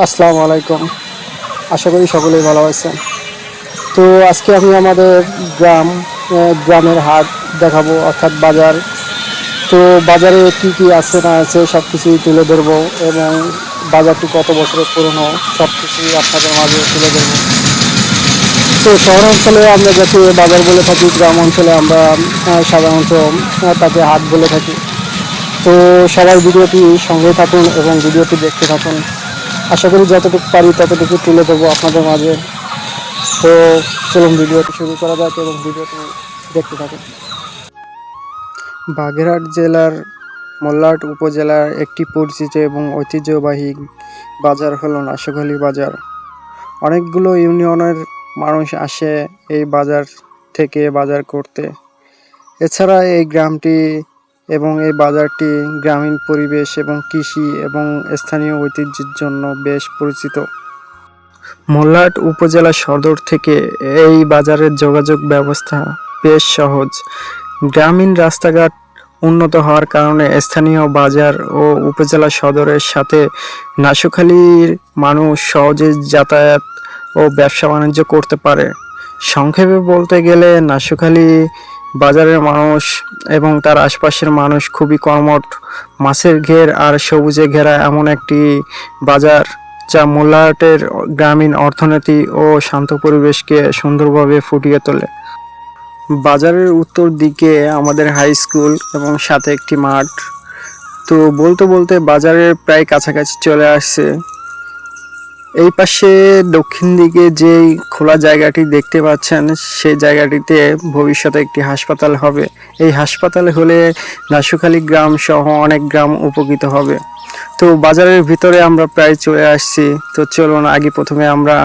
আসসালামু আলাইকুম। আশা করি সকলেই ভালো আছেন। তো আজকে আমি আমাদের গ্রামের হাট দেখাবো, অর্থাৎ বাজার। তো বাজারে কি কি আছে না আছে সব কিছুই তুলে ধরবো, এবং বাজারটি কত বছরের পুরনো সব কিছুই আপনাদের মাঝে তুলে ধরবো। তো শহর অঞ্চলে আমরা যাকে বাজার বলে থাকি, গ্রাম অঞ্চলে আমরা সাধারণত তাকে হাট বলে থাকি। তো সবাই ভিডিওটি সঙ্গে থাকুন এবং ভিডিওটি দেখতে থাকুন। আশা করি যতটুকু পারি ততটুকু তুলে দেবো আপনাদের মাঝে। তো চলুন ভিডিওটি শুরু করা যাক এবং ভিডিওটি দেখতে থাকুন। বাগেরহাট জেলার মল্লারহাট উপজেলার একটি পরিচিত এবং ঐতিহ্যবাহী বাজার হলো নাশকলি বাজার। অনেকগুলো ইউনিয়নের মানুষ আসে এই বাজার থেকে বাজার করতে। এছাড়া এই গ্রামটি এবং এই বাজারটি গ্রামীণ পরিবেশ এবং কৃষি এবং স্থানীয় ঐতিহ্যের জন্য বেশ পরিচিত। মল্লারহাট উপজেলা সদর থেকে এই বাজারের যোগাযোগ ব্যবস্থা বেশ সহজ। গ্রামীণ রাস্তাঘাট উন্নত হওয়ার কারণে স্থানীয় বাজার ও উপজেলা সদরের সাথে নাশখালীর মানুষ সহজে যাতায়াত ও ব্যবসা বাণিজ্য করতে পারে। সংক্ষেপে বলতে গেলে নাশখালী বাজারের মানুষ এবং তার আশপাশের মানুষ খুবই কর্মঠ। মাছের ঘের আর সবুজে ঘেরা এমন একটি বাজার যা মল্লারহাটের গ্রামীণ অর্থনীতি ও শান্ত পরিবেশকে সুন্দরভাবে ফুটিয়ে তোলে। বাজারের উত্তর দিকে আমাদের হাই স্কুল এবং সাথে একটি মাঠ। তো বলতে বলতে বাজারের প্রায় কাছাকাছি চলে আসছে। এই পাশে দক্ষিণ দিকে যেই খোলা জায়গাটি দেখতে পাচ্ছেন, সেই জায়গাটিতে ভবিষ্যতে একটি হাসপাতাল হবে। এই হাসপাতাল হলে নাশখালী গ্রাম সহ অনেক গ্রাম উপকৃত হবে। তো বাজারের ভিতরে আমরা প্রায় চলে আসছি। তো চলুন আগে প্রথমে আমরা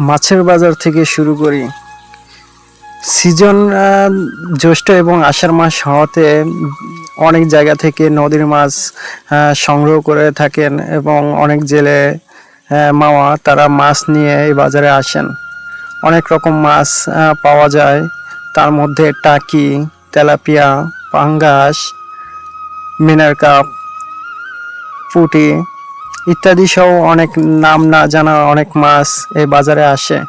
মাছের বাজার থেকে শুরু করি। সিজন জ্যৈষ্ঠ এবং আষাঢ় মাস হওয়াতে অনেক জায়গা থেকে নদীর মাছ সংগ্রহ করে থাকেন এবং অনেক জেলে মামা তারা মাছ নিয়ে এই বাজারে আসেন। অনেক রকম মাছ পাওয়া যায়, তার মধ্যে টাকি, তেলাপিয়া, পাঙ্গাস, মিনার কাপ, পুঁটি ইত্যাদি সহ অনেক নাম না জানা অনেক মাছ এই বাজারে আসে।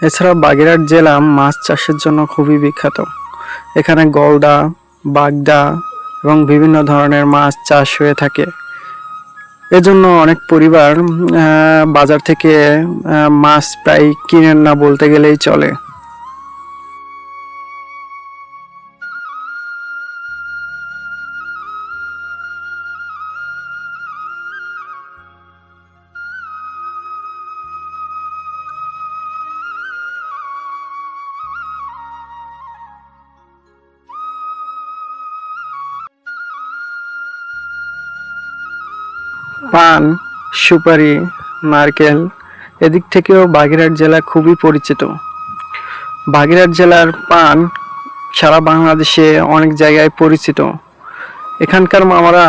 এছাড়া বাগেরহাট জেলা মাছ চাষের জন্য খুবই বিখ্যাত। এখানে গলদা, বাগদা এবং বিভিন্ন ধরনের মাছ চাষ হয়ে থাকে। এজন্য অনেক পরিবার বাজার থেকে মাছ প্রায় কিনেন না বলতে গেলেই চলে। পান, সুপারি, নারকেল এদিক থেকেও বাগেরহাট জেলা খুবই পরিচিত। বাগেরহাট জেলার পান সারা বাংলাদেশে অনেক জায়গায় পরিচিত। এখানকার মামারা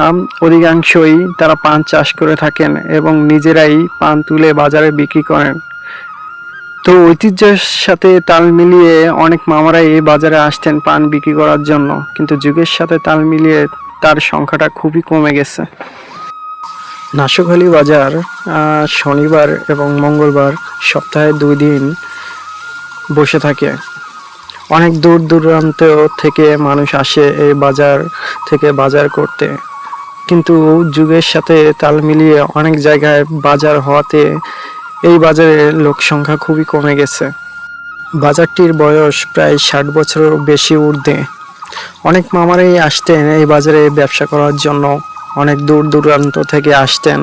অধিকাংশই তারা পান চাষ করে থাকেন এবং নিজেরাই পান তুলে বাজারে বিক্রি করেন। তো ঐতিহ্যের সাথে তাল মিলিয়ে অনেক মামারাই এই বাজারে আসতেন পান বিক্রি করার জন্য, কিন্তু যুগের সাথে তাল মিলিয়ে তার সংখ্যাটা খুবই কমে গেছে। নাশখালী বাজার শনিবার এবং মঙ্গলবার সপ্তাহে 2 দিন বসে থাকে। অনেক দূর দূরান্ত থেকে মানুষ আসে এই বাজার থেকে বাজার করতে। কিন্তু যুগের সাথে তাল মিলিয়ে অনেক জায়গায় বাজার হওয়াতে এই বাজারে লোক সংখ্যা খুবই কমে গেছে। বাজারটির বয়স প্রায় 60 বছরেরও বেশি ঊর্ধ্বে। অনেক মামারাই আসতেন এই বাজারে ব্যবসা করার জন্য, অনেক দূর দূরান্ত থেকে আসতেন।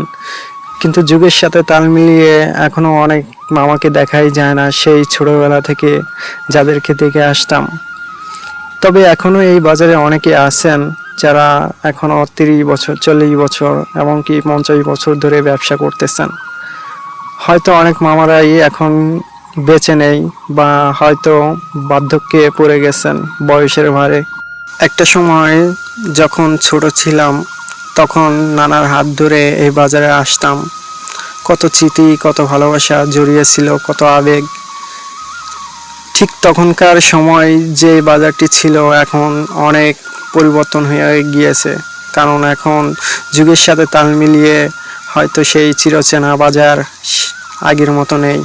কিন্তু যুগের সাথে তাল মিলিয়ে এখনো অনেক মামাকে দেখাই যায় না সেই ছোটবেলা থেকে যাদেরকে দেখে আসতাম। তবে এখনো এই বাজারে অনেকে আছেন যারা এখনো 30 বছর, 40 বছর, এমনকি 50 বছর ধরে ব্যবসা করতেছেন। হয়তো অনেক মামারাই এখন বেঁচে নেই বা হয়তো বার্ধক্যে পড়ে গেছেন বয়সের ভারে। একটা সময় যখন ছোট ছিলাম তখন নানার হাত ধরে এই বাজারে আসতাম। কত স্মৃতি, কত ভালোবাসা জড়িয়ে ছিল, কত আবেগ। ঠিক তখনকার সময় যে বাজারটি ছিল এখন অনেক পরিবর্তন হয়ে গিয়েছে, কারণ এখন যুগের সাথে তাল মিলিয়ে হয়তো সেই চিরচেনা বাজার আগের মতো নেই।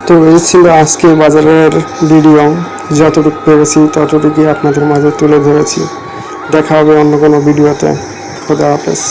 তো এই ছিল আজকে বাজারের ভিডিও। যতটুকু পেরেছি ততটুকুই আপনাদের মাঝে তুলে ধরেছি। দেখা হবে অন্য কোনো ভিডিওতে। খোদা হাফেজ।